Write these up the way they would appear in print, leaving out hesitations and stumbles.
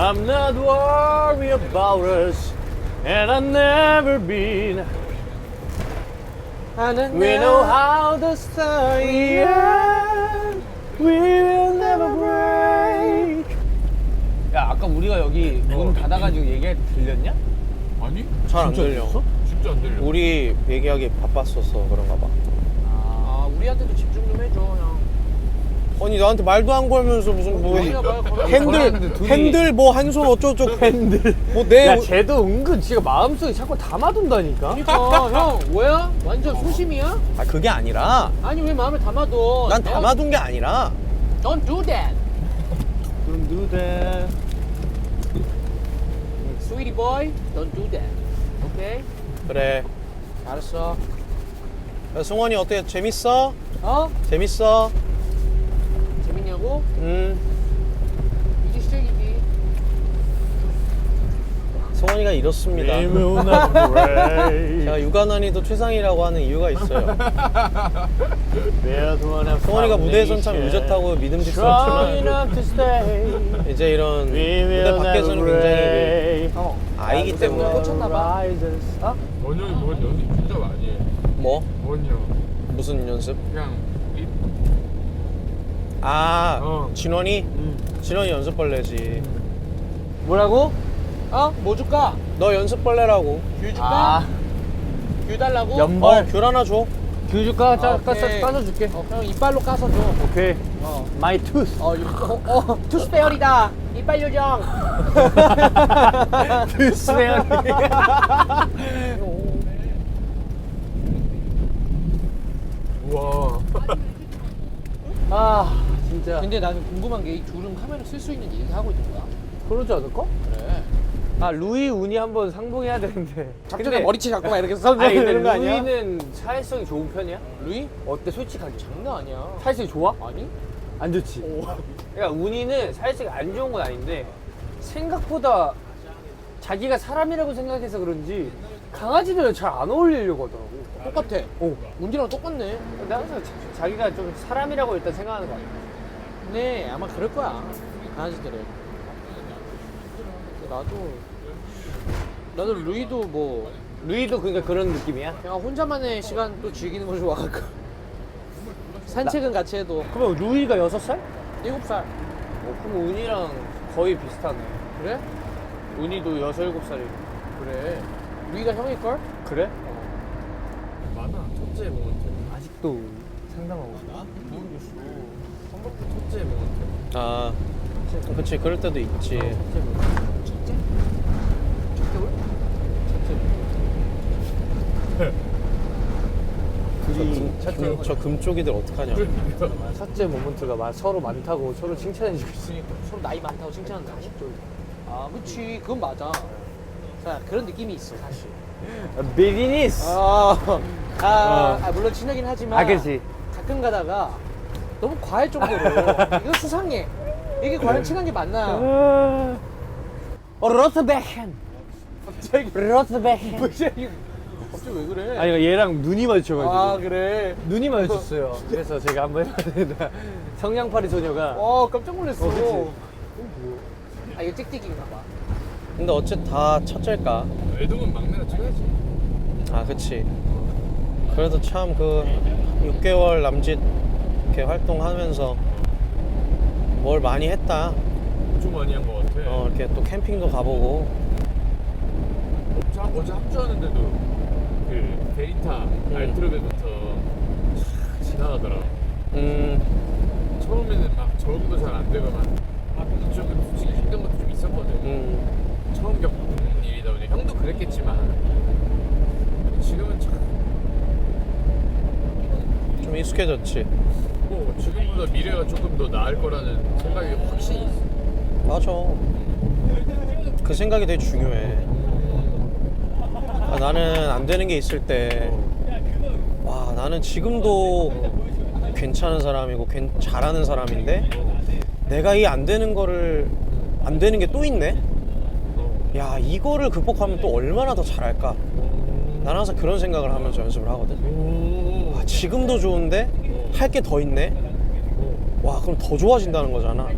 I'm not worried about us, and I've never been. We know how the story ends. We will never break. 야, 아까 우리가 여기 문 닫아가지고 얘기할 때 들렸냐? 아니? 잘 안 들려. 진짜 안 들려. 우리 얘기하기 바빴어서 그런가 봐. 아, 우리한테도 집중 좀 해줘, 형. 아니 나한테 말도 안 걸면서 무슨 뭐 걸었는데 둘이- 핸들 뭐 한 손 어쩌고저쩌고 핸들. 뭐내 야, 쟤도 은근 지가 마음속에 자꾸 담아둔다니까. 그러니까 형 뭐야? 완전 소심이야? 아 그게 아니라 아니 왜 마음을 담아둬? 난 담아둔 게 아니라 Don't do that, Don't do that. sweetie boy. Don't do that. 오케이? 그래. 알았어. 야, 승원이 어때? 재밌어? 어? 재밌어? 재밌냐고? 이제 시작이지. 승원이가 이렇습니다. We will never break. 제가 육아난이도 최상이라고 하는 이유가 있어요. 승원이가 무대에선 참 의젓하고 믿음직스럽지만 이제 이런 무대 밖에서는 굉장히 아이기 야, 때문에 꽂혔나봐. 어? 원영이 뭐 연습 진짜 많이 해. 뭐? 원영. 무슨 연습? 그냥 이 아 진원이? 진원이 연습벌레지. 뭐라고? 어? 뭐 줄까? 너 연습벌레라고. 귤 줄까? 아, 귤 달라고? 연벌. 귤 하나 줘. 귤 줄까? 아, 오케이. 까줘줄게. 형 이빨로 까서 줘. 오케이. 어. My tooth. 투스 페어리다. 이빨 요정. 스웨어. 우와. 아, 진짜. 근데 나는 궁금한 게 이 둘은 카메라 쓸 수 있는지 이렇게 하고 있는 거야? 그러지 않을까? 그래. 아, 루이 운이 한번 상봉해야 되는데. 작전에 머리채 잡고 막 이렇게 서 아니, 근데 되는 거 아니야? 루이는 사회성이 좋은 편이야? 루이? 어때, 솔직하게? 장난 아니야. 사회성이 좋아? 아니? 안 좋지. 그러니까 운이는 사회성이 안 좋은 건 아닌데 생각보다 자기가 사람이라고 생각해서 그런지 강아지들은 잘 안 어울리려고 하더라고. 똑같아. 어. 운디랑 똑같네. 근데 항상 자기가 좀 사람이라고 일단 생각하는 거 같아. 네, 아마 그럴 거야. 강아지들은. 근데 나도 루이도 뭐 루이도 그러니까 그런 느낌이야? 그냥 혼자만의 시간 또 즐기는 걸 좋아할까. 산책은 같이 해도 그러면 루이가 6살? 7살. 그럼 운이랑 거의 비슷하네. 그래? 운이도 6, 7살이고. 그래. 루이가 형일걸? 그래? 많아. 첫째 모먼트. 아직도 상담하고 있나? 모르겠어. 성덕도 첫째 모먼트. 아 그치 그럴 때도 있지. 첫째? 첫째 올? 저 금쪽이들 어떡하냐. 첫째 모먼트가 서로 많다고 서로 칭찬해주고 있어. 서로 나이 많다고 칭찬한다. 아, 그치. 그건 맞아. 자, 그런 느낌이 있어, 사실. 비즈니스! 물론 친하긴 하지만. 아, 그치. 가끔 가다가 너무 과할 정도로. 이거 수상해. 이게 과연 친한 게 맞나? 로트베켄! 갑자기. 로트베켄! 갑자기 왜 그래? 아니, 얘랑 눈이 마주쳐가지고. 아, 그래. 눈이 마주쳤어요. 그래서 제가 한번 해봤는데 성냥팔이 소녀가 깜짝 놀랐어. 그치. 아, 이거 찍찍인가 봐. 근데 어째 다 첫째일까? 애동은 막내가 쳐야지. 아 그치. 그래도 참 그 6개월 남짓 이렇게 활동하면서 뭘 많이 했다. 엄청 많이 한 것 같아. 이렇게 또 캠핑도 가보고. 어제 합주하는데도 그 베리타 알트로베부터 지나가더라. 처음에는 막 적응도 잘 안 되고 막 좀 솔직히 힘든 것도 좀 있었거든. 처음 겪는 일이다 보니 형도 그랬겠지만 지금은 참 좀 익숙해졌지. 뭐 지금보다 미래가 조금 더 나을 거라는 생각이 확실히 있어. 맞아. 그 생각이 되게 중요해. 나는 안 되는 게 있을 때, 와, 나는 지금도 괜찮은 사람이고, 잘하는 사람인데, 내가 이 안 되는 거를, 안 되는 게 또 있네? 야, 이거를 극복하면 또 얼마나 더 잘할까? 나는 항상 그런 생각을 하면서 연습을 하거든. 와, 지금도 좋은데, 할 게 더 있네? 와, 그럼 더 좋아진다는 거잖아.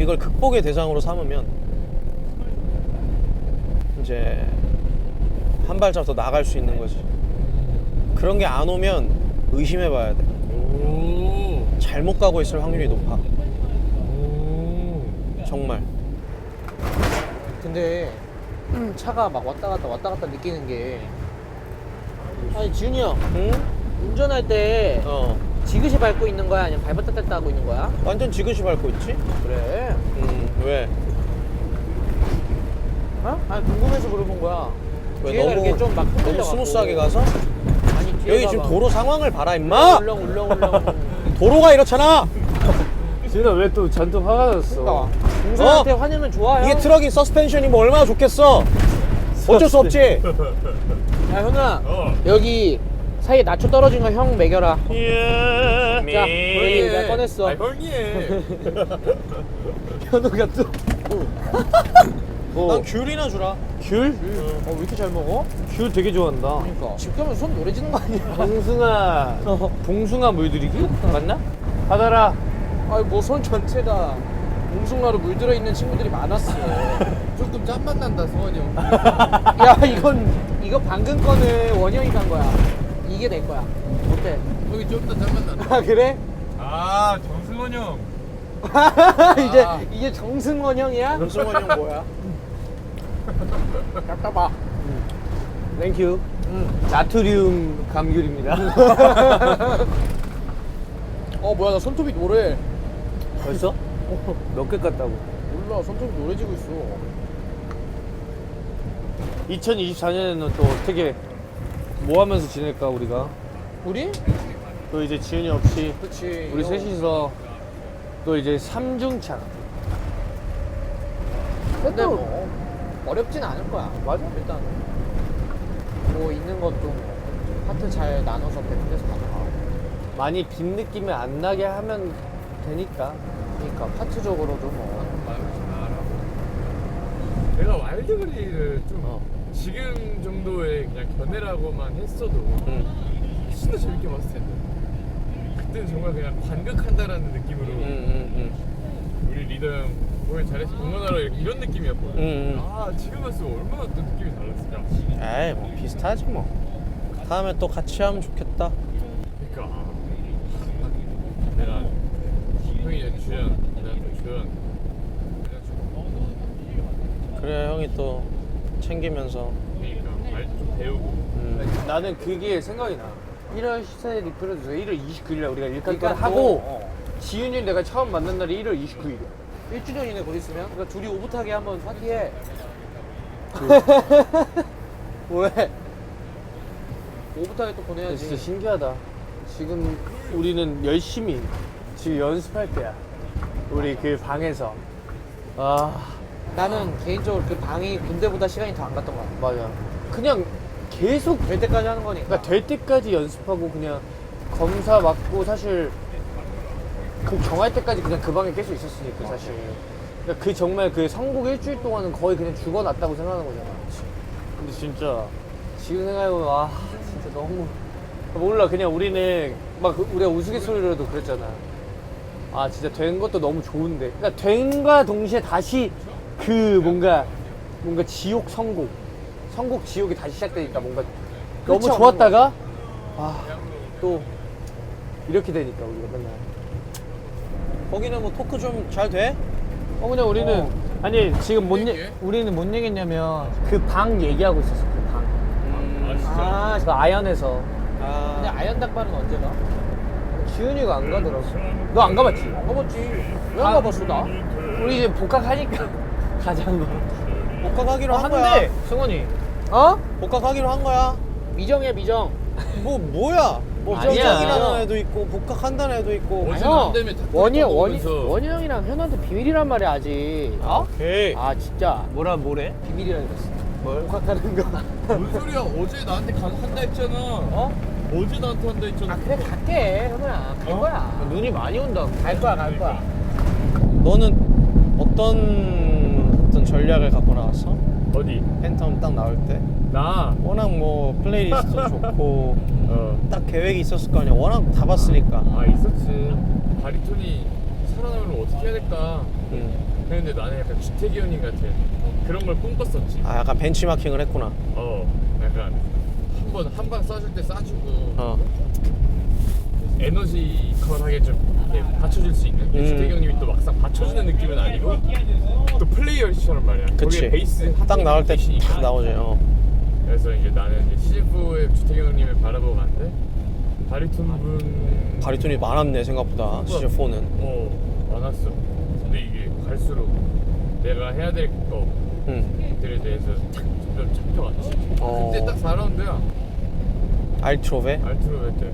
이걸 극복의 대상으로 삼으면 이제 한 발짝 더 나갈 수 있는 거지. 그런 게 안 오면 의심해봐야 돼. 오. 잘못 가고 있을 확률이 높아. 오. 정말. 근데 차가 막 왔다 갔다 느끼는 게 아니 지훈이 형 응? 운전할 때 지그시 밟고 있는 거야 아니면 밟았다 뗐다 하고 있는 거야? 완전 지그시 밟고 있지? 그래. 왜? 어? 아니 궁금해서 물어본 거야. 왜 뒤에가 너무 이렇게 좀 막 흔들려 너무 스무스하게 가서? 아니 뒤에가 여기 지금 막 도로 상황을 봐라 임마! 울렁울렁 도로가 이렇잖아! 지훈아 왜 또 잔뜩 화가 났어? 그러니까 동생한테 화내면 좋아요. 이게 트럭이 서스펜션이 뭐 얼마나 좋겠어? 어쩔 수 없지? 야 현우야 여기 사이에 나초 떨어진 거 형 먹여라. 예. 자 여기 내가 꺼냈어. 아 형님. 현우가 또 난 귤이나 주라. 귤? 왜 이렇게 잘 먹어? 귤 되게 좋아한다. 그러니까 집 가면 손 노래지는 거 아니야? 봉숭아, 봉숭아 물들이기? 맞나? 받아라. 아니 뭐 손 전체가 봉숭아로 물들어 있는 친구들이 많았어. 조금 짠맛 난다 성원이 형. 야 이거 방금 거는 원영이 간 거야. 이게 내 거야. 어때? 여기 좀 더 짠맛 난다. 아 그래? 아 정승원 형. 이제 정승원 형이야? 정승원 형 뭐야? 갖다 봐. 땡큐. 나트륨 감귤입니다. 뭐야 나 손톱이 노래. 벌써? 몇 개 깠다고? 몰라 손톱이 노래지고 있어. 2024년에는 또 어떻게 뭐 하면서 지낼까 우리가? 우리? 또 이제 지훈이 없이 그렇지. 우리 셋이서 또 이제 3중차. 근데 뭐 어렵진 않을 거야. 맞아. 일단 뭐 있는 것도 뭐 파트 잘 나눠서 배분해서 가져가. 많이 빈 느낌이 안 나게 하면 되니까. 그러니까 파트적으로도 뭐. 내가 와일드그리를 좀 지금 정도의 그냥 견해라고만 했어도 훨씬 더 재밌게 봤을 텐데 그때는 정말 그냥 관극한다라는 느낌으로 우리 리더 형 공연 잘해서 응원하러 이런 느낌이었거든. 아 지금 봤으면 얼마나 또 느낌이 달랐을까. 에이 뭐 비슷하지 뭐. 다음에 또 같이 하면 좋겠다. 그러니까 내가 형이 이제 주연, 내가 또 주연. 그래 형이 또 챙기면서. 그러니까 말 좀 배우고. 나는 그게 생각이 나. 1월 14일 리프레도 1월 29일에 우리가 일까지 그러니까 하고 지윤이 내가 처음 만난 날이 1월 29일이야. 1주년이네 곧 있으면. 그러니까 둘이 오붓하게 한번 파티해. 왜? 오붓하게 또 보내야지. 진짜 신기하다. 지금 우리는 열심히 지금 연습할 때야. 우리 그 방에서. 나는 개인적으로 그 방이 군대보다 시간이 더 안 갔던 것 같아. 맞아. 그냥 계속 될 때까지 하는 거니까. 그러니까 될 때까지 연습하고 그냥 검사 맞고 사실 그 정할 때까지 그냥 그 방에 계속 있었으니까 사실. 그러니까 그 정말 그 선곡 일주일 동안은 거의 그냥 죽어났다고 생각하는 거잖아. 근데 진짜 지금 생각해보면 진짜 너무 몰라. 그냥 우리는 막 우리가 우스갯소리로도 그랬잖아. 진짜 된 것도 너무 좋은데. 그러니까 된과 동시에 다시 그 뭔가 지옥 선곡 지옥이 다시 시작되니까 뭔가 너무 그렇죠, 좋았다가 또 이렇게 되니까 우리가 맨날 거기는 뭐 토크 좀 잘 돼? 그냥 우리는 아니 지금 얘기해? 우리는 뭔 얘기했냐면 그 방 얘기하고 있었어. 그 방. 아 진짜. 그 아연에서 근데 아연 닭발은 언제 가? 지훈이가 안 가더라고. 너 안 가봤지? 안 가봤지. 왜 안 가봤어 나? 우리 이제 복학하니까 가자고. 복학하기로 한 거야. 하는데 승원이 복학하기로 한 거야. 미정이야 미정. 뭐야? 뭐 아니야. 미정이라는 애도 있고 복학한다는 애도 있고. 어제 형, 안 되면 다 원희 먹으면서. 형이랑 현우한테 비밀이란 말이야 아직. 오케이. 진짜 뭐래? 비밀이라 그랬어. 뭘? 복학하는 거. 뭔 소리야? 어제 나한테 한다 했잖아. 어제 나한테 한다 했잖아. 그래 갈게 현우야 갈 거야. 눈이 많이 온다. 갈 거야. 너는 어떤 전략을 갖고 나왔어? 어디? 팬텀 딱 나올 때? 나. 워낙 뭐 플레이리스트도 좋고 딱 계획이 있었을 거 아니야. 워낙 다 봤으니까. 있었지. 바리톤이 살아남으면 어떻게 해야 될까 그랬는데 나는 약간 주택이 형님 같은 그런 걸 꿈꿨었지. 아 약간 벤치마킹을 했구나. 약간 한 방 쏴줄 때 쏴주고 에너지컬하게 좀 이렇게 받쳐줄 수 있는 주택이 형님이 또 막상 받쳐주는 느낌은 아니고 또 플레이어처럼 말이야. 그치. 거기에 베이스 딱 나올 때 계시니까. 딱 나오죠. 그래서 이제 나는 이제 시즌4의 주택이 형님을 바라보고 갔는데 바리톤 분 바리톤이 많았네 생각보다 시즌 4는. 많았어. 근데 이게 갈수록 내가 해야 될 것들에 대해서 점점 잡혀갔지. 그때 딱 4라운드야. 알트로베? 알트로베 때.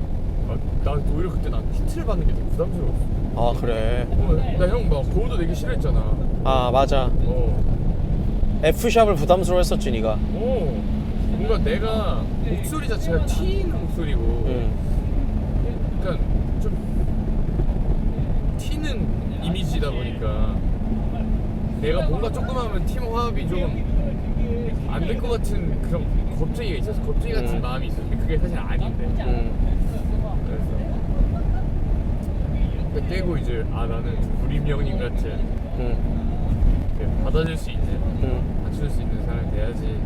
나 오히려 그때 난 파트를 받는 게 되게 부담스러웠어. 아 그래. 나 형 막 고무도 내기 싫어했잖아. 아 맞아. F샵을 부담스러워했었지 니가. 뭔가 내가 목소리 자체가 튀는 목소리고 약간 좀 튀는 이미지다 보니까 내가 뭔가 조금 하면 팀 화합이 좀 안 될 것 같은 그런 겁쟁이가 있어서 겁쟁이 같은 마음이 있었어. 근데 그게 사실 아닌데. 그래서 그때 깨고 이제 나는 구림 형님 같은 이렇게 받아줄 수 있는 받쳐줄 수 있는 사람이 돼야지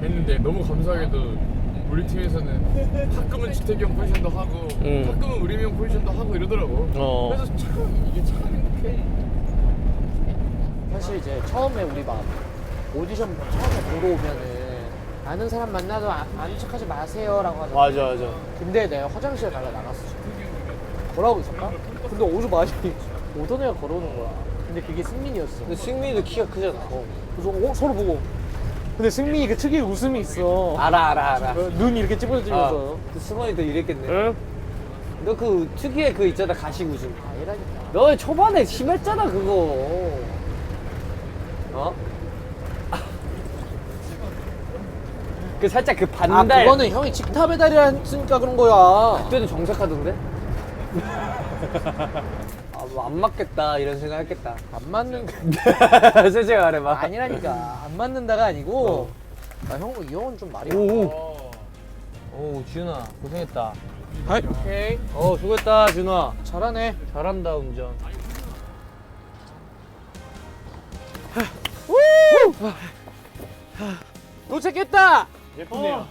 했는데 너무 감사하게도 우리 팀에서는 가끔은 주택이 형 포지션도 하고 가끔은 우림 형 포지션도 하고 이러더라고. 그래서 참 이게 참 행복해. 사실 이제 처음에 우리 막 오디션 처음에 보러 오면은 아는 사람 만나도 아는 척하지 마세요라고 하잖아. 맞아. 근데 내가 화장실에 나갔어. 걸어가고 있었까? 근데 오자마자 오던 애가 걸어오는 거야. 근데 그게 승민이었어. 근데 승민이도 키가 크잖아. 그래서 서로 보고. 근데 승민이 그 특유의 웃음이 있어. 알아. 눈 이렇게 찌푸려지면서. 승원이도 이랬겠네. 응? 너 그 특유의 그 있잖아 가식 웃음. 아니라니까. 너 초반에 심했잖아 그거. 그 살짝 그 반달. 그거는 형이 직타 배달이라 했으니까 그런 거야. 그때는 정색하던데? 뭐 안 맞겠다 이런 생각 했겠다. 안 맞는 솔직히 말해봐. 아니라니까. 안 맞는다가 아니고. 이 형은 좀 말이 오 지훈아 고생했다. 오케이. 수고했다 지훈아. 잘하네. 잘한다 운전. 도착했다. 예쁘네요.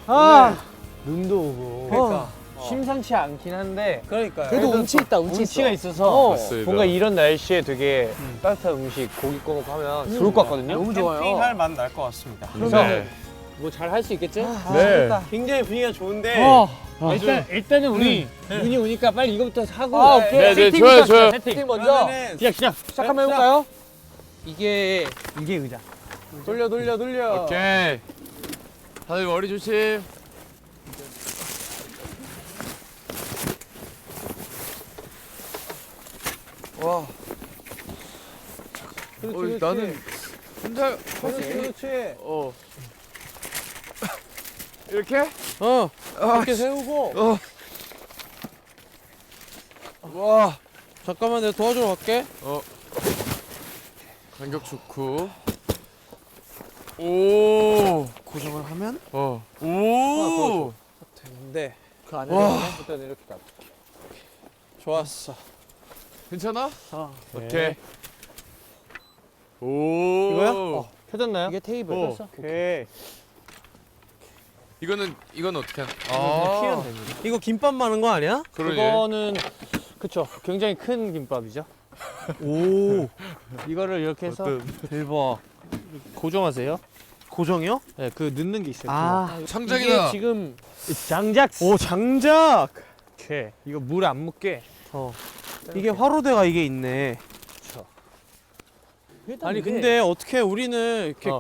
눈도 오고. 그러니까. 심상치 않긴 한데. 그러니까요. 그래도 운치 있다. 운치가 있어서 맞습니다. 뭔가 이런 날씨에 되게 따뜻한 음식 고기 구워 먹고 하면 좋을 것 같거든요. 너무 좋아요. 캠핑할 맛 날 것 같습니다. 그러면 뭐 잘 할 수 있겠지? 네. 굉장히 분위기가 좋은데 일단은 우리 눈이 오니까 빨리 이거부터 하고. 오케이. 네, 좋아요. 세팅 먼저. 시작. 시작 한번 해볼까요? 이게 의자. 돌려. 오케이. 다들 머리 조심. 와. 나는 혼자 그렇지. 이렇게? 이렇게 세우고. 와. 잠깐만 내가 도와주러 갈게. 간격 좋고. 오. 고정을 하면 오. 되는데. 그 안에 일단 이렇게 가. 좋았어. 괜찮아? 오케이. 네. 오. 이거야? 펴졌나요? 이게 테이블. 오케이. 이건 어떻게 하는? 피면 됩니다. 이거 김밥 많은 거 아니야? 그러네. 그거는 그쵸. 굉장히 큰 김밥이죠. 오. 이거를 이렇게 해서 대박. 고정하세요. 고정이요? 네, 그 넣는 게 있어요. 아. 창작이다. 이게 지금 장작. 오 장작. 이렇게 이거 물 안 묻게. 이게 화로대가 이게 있네. 아니 근데 어떻게 우리는 이렇게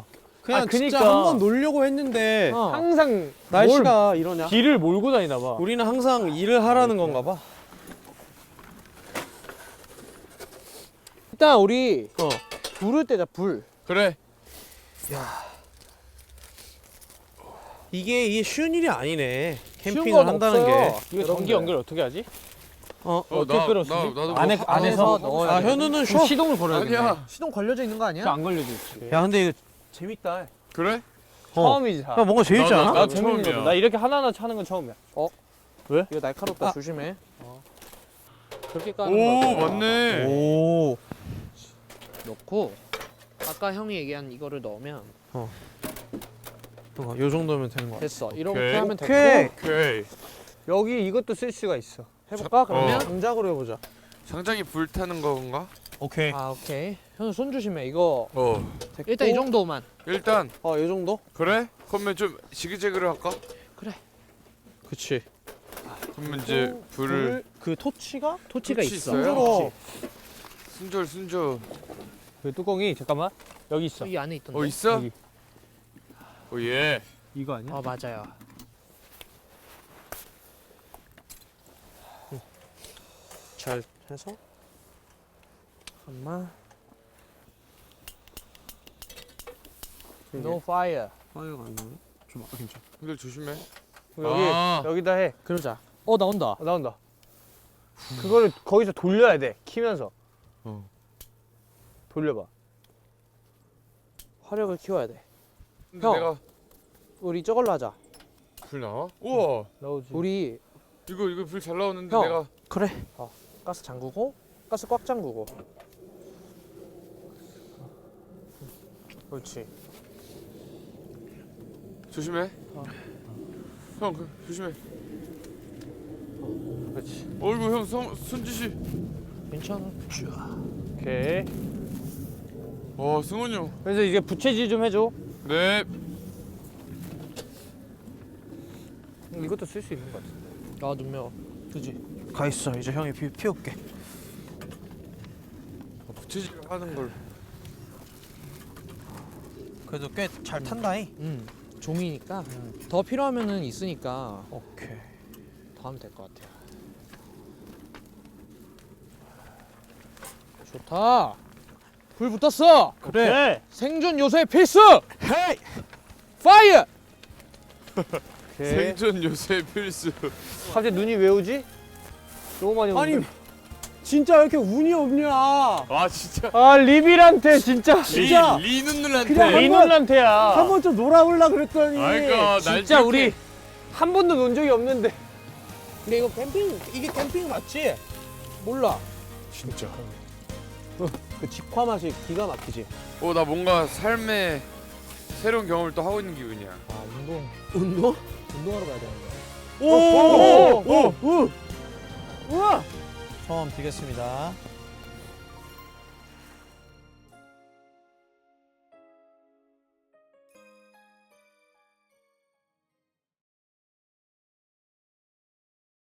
그냥 진짜 그니까. 한번 놀려고 했는데 항상 날씨가 이러냐? 길을 몰고 다니나 봐. 우리는 항상 일을 하라는 건가 봐. 일단 우리 불을 떼자. 불. 그래. 이게 쉬운 일이 아니네. 쉬운 캠핑을 건 한다는 없어요. 게. 이거 전기 연결 어떻게 하지? 어떻게 끌었지? 나도 안에서 넣어야 돼. 현우는 쉬어. 시동을 걸어야겠네. 아니야. 시동 걸려져 있는 거 아니야? 안 걸려져 있지. 야 근데 이거 재밌다. 그래? 처음이지. 야 뭔가 재밌지 않아? 나도 재밌는 처음이야. 거죠. 나 이렇게 하나하나 차는 건 처음이야. 이거 날카롭다. 조심해. 그렇게 까는 거. 맞네. 오. 넣고 아까 형이 얘기한 이거를 넣으면 요 정도면 되는 거 같아. 됐어. 이렇게 오케이. 하면 오케이. 됐고 오케이. 여기 이것도 쓸 수가 있어. 해볼까 그러면? 장작으로 해보자. 장장이 불타는 건가? 오케이. 아 오케이. 형 손 조심해. 이거 됐고. 일단 이 정도만. 일단 요 정도? 그래? 그러면 좀 지그재그를 할까? 그래. 그치. 그러면 이제 불을 그 토치가? 토치가 토치 있어. 있어요? 순절. 그 뚜껑이 잠깐만 여기 있어. 여기 안에 있던데. 있어? 여기. 예. 이거 아니야? 맞아요. 잘 해서 잠깐만. No fire. 파이어가 안 나네. 좀 괜찮아. 근데 조심해. 여기 여기다 해. 그러자. 나온다. 나온다. 그거를 거기서 돌려야 돼. 키면서. 돌려봐. 화력을 키워야 돼. 근데 형. 내가 우리 저걸로 하자. 불 나와? 우와. 나오지. 우리 이거 불 잘 나오는데 형. 내가 그래. 가스 잠그고 가스 꽉 잠그고. 그렇지. 조심해. 형 조심해. 그렇지. 어이구 형 손짓이. 괜찮아. 오케이. 와 승원이 형. 그래서 이제 부채질 좀 해줘. 네. 이것도 쓸 수 있는 것 같아. 아 눈매워. 그지. 가 있어. 이제 형이 피울게. 부채질 하는 걸. 그래도 꽤 잘 탄다잉. 종이니까 더 필요하면은 있으니까 오케이. 더 하면 될 것 같아요. 좋다. 불 붙었어. 그래. 생존 요소의 필수. 헤이. 파이어. 오케이. 생존 요새 필수. 갑자기 눈이 왜 오지? 너무 많이 오는데. 아니 진짜 왜 이렇게 운이 없냐? 아 진짜. 아 리빌한테 진짜 리 누누한테. 그냥 리눈한테야. 한 번 좀 놀아볼라 그랬더니. 아이고, 진짜 날 우리 한 번도 논 적이 없는데. 근데 이거 이게 캠핑 맞지? 몰라. 진짜. 그 직화 맛이 기가 막히지. 나 뭔가 삶의 새로운 경험을 또 하고 있는 기분이야. 아 운동. 운동? 운동하러 가야 되는데. 오! 우와! 처음 뛰겠습니다.